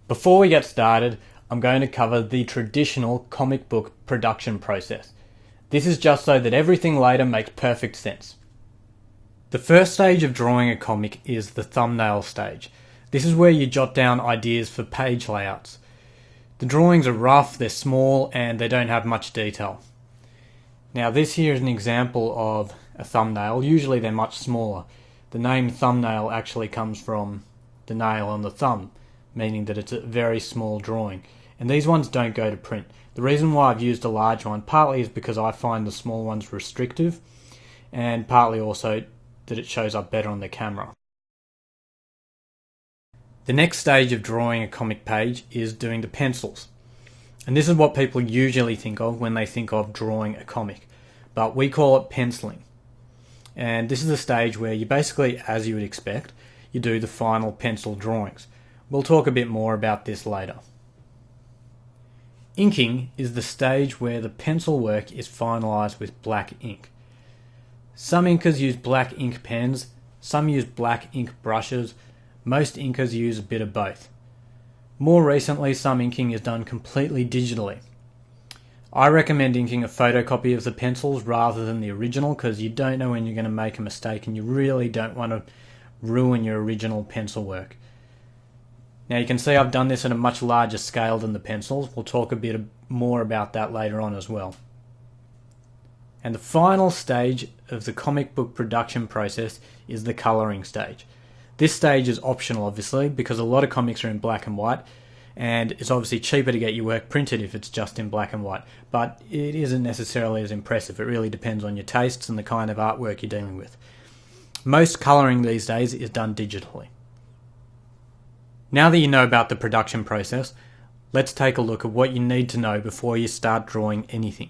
Before we get started, I'm going to cover the traditional comic book production process. This is just so that everything later makes perfect sense. The first stage of drawing a comic is the thumbnail stage. This is where you jot down ideas for page layouts. The drawings are rough, they're small, and they don't have much detail. Now this here is an example of a thumbnail. Usually they're much smaller. The name thumbnail actually comes from the nail on the thumb, meaning that it's a very small drawing. And these ones don't go to print. The reason why I've used a large one partly is because I find the small ones restrictive, and partly also that it shows up better on the camera. The next stage of drawing a comic page is doing the pencils. And this is what people usually think of when they think of drawing a comic, but we call it penciling. And this is the stage where you basically, as you would expect, you do the final pencil drawings. We'll talk a bit more about this later. Inking is the stage where the pencil work is finalised with black ink. Some inkers use black ink pens, some use black ink brushes, most inkers use a bit of both. More recently, some inking is done completely digitally. I recommend inking a photocopy of the pencils rather than the original because you don't know when you're going to make a mistake and you really don't want to ruin your original pencil work. Now you can see I've done this at a much larger scale than the pencils. We'll talk a bit more about that later on as well. And the final stage of the comic book production process is the colouring stage. This stage is optional obviously because a lot of comics are in black and white, and it's obviously cheaper to get your work printed if it's just in black and white, but it isn't necessarily as impressive. It really depends on your tastes and the kind of artwork you're dealing with. Most colouring these days is done digitally. Now that you know about the production process, let's take a look at what you need to know before you start drawing anything.